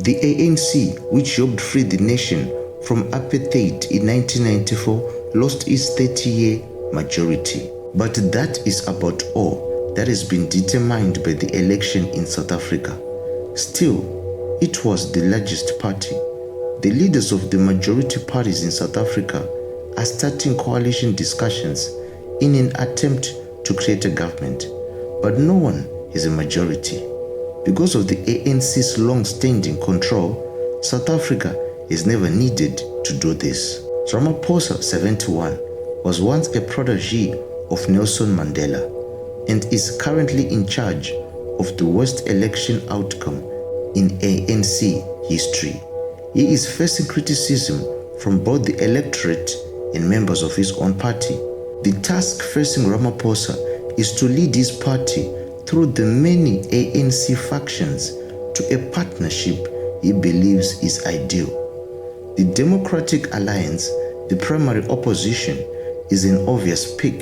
The ANC, which helped free the nation from apartheid in 1994, lost its 30-year majority. But that is about all that has been determined by the election in South Africa. Still, it was the largest party. The leaders of the majority parties in South Africa are starting coalition discussions in an attempt to create a government, but no one is a majority. Because of the ANC's long-standing control, South Africa has never needed to do this. Ramaphosa, 71, was once a protege of Nelson Mandela and is currently in charge of the worst election outcome in ANC history. He is facing criticism from both the electorate and members of his own party. The task facing Ramaphosa is to lead his party through the many ANC factions to a partnership he believes is ideal. The Democratic Alliance, the primary opposition, is an obvious pick.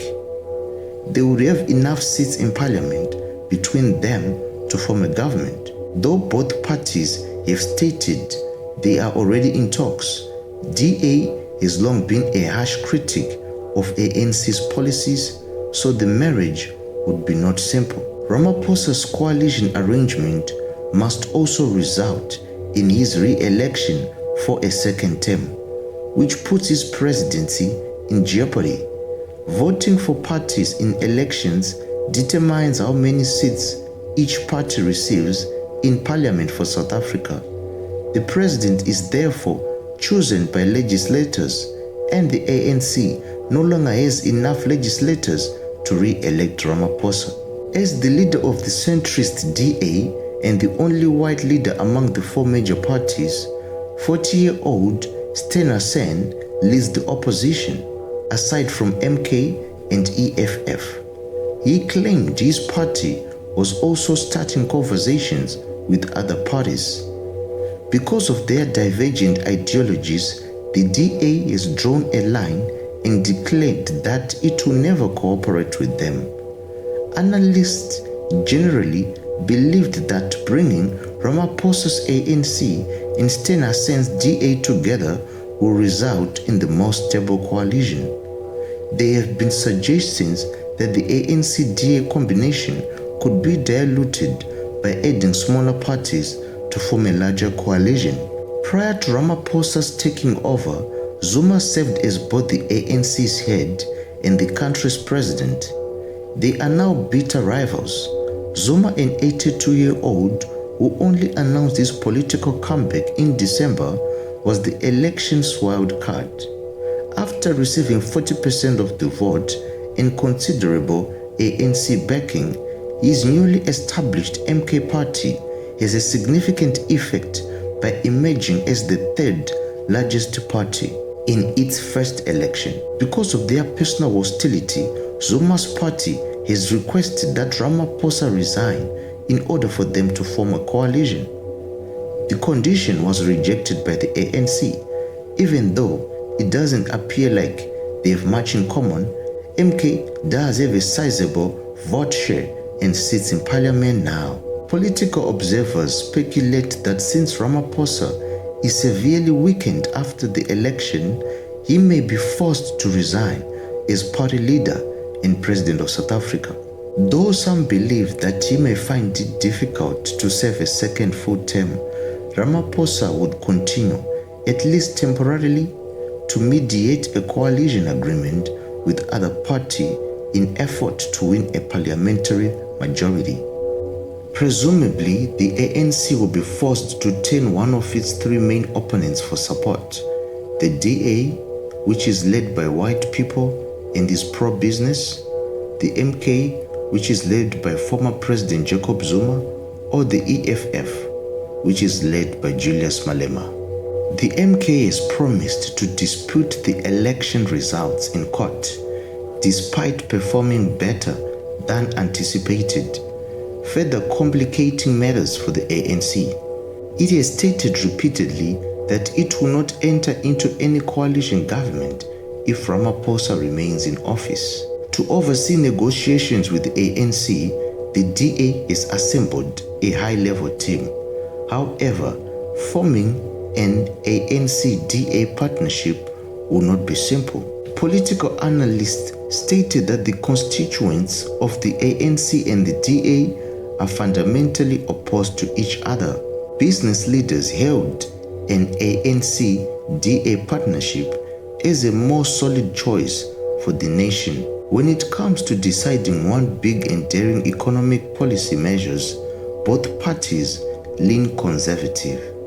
They would have enough seats in parliament between them to form a government. Though both parties have stated they are already in talks, DA has long been a harsh critic of ANC's policies, so the marriage would be not simple. Ramaphosa's coalition arrangement must also result in his re-election for a second term, which puts his presidency in jeopardy. Voting for parties in elections determines how many seats each party receives in parliament for South Africa. The president is therefore chosen by legislators, and the ANC no longer has enough legislators to re-elect Ramaphosa. As the leader of the centrist DA and the only white leader among the four major parties, 40-year-old Stena Sen leads the opposition, aside from MK and EFF. He claimed his party was also starting conversations with other parties. Because of their divergent ideologies, the DA has drawn a line and declared that it will never cooperate with them. Analysts generally believed that bringing Ramaphosa's ANC and Stena Sen's DA together will result in the most stable coalition. There have been suggestions that the ANC-DA combination could be diluted by adding smaller parties to form a larger coalition. Prior to Ramaphosa's taking over, Zuma served as both the ANC's head and the country's president. They are now bitter rivals. Zuma, an 82-year-old who only announced his political comeback in December, was the election's wild card. After receiving 40% of the vote and considerable ANC backing, his newly established MK party has a significant effect by emerging as the third largest party in its first election. Because of their personal hostility, Zuma's party has requested that Ramaphosa resign in order for them to form a coalition. The condition was rejected by the ANC. Even though it doesn't appear like they have much in common, MK does have a sizable vote share and sits in parliament now. Political observers speculate that since Ramaphosa is severely weakened after the election, he may be forced to resign as party leader and president of South Africa. Though some believe that he may find it difficult to serve a second full term, Ramaphosa would continue, at least temporarily, to mediate a coalition agreement with other party in effort to win a parliamentary majority. Presumably, the ANC will be forced to turn one of its three main opponents for support: the DA, which is led by white people and is pro-business, the MK, which is led by former President Jacob Zuma, or the EFF, which is led by Julius Malema. The MK has promised to dispute the election results in court, despite performing better than anticipated, further complicating matters for the ANC. It has stated repeatedly that it will not enter into any coalition government if Ramaphosa remains in office. To oversee negotiations with the ANC, the DA has assembled a high-level team. However, forming an ANC-DA partnership will not be simple. Political analysts stated that the constituents of the ANC and the DA are fundamentally opposed to each other. Business leaders hailed an ANC-DA partnership as a more solid choice for the nation. When it comes to deciding one big and daring economic policy measures, both parties lean conservative.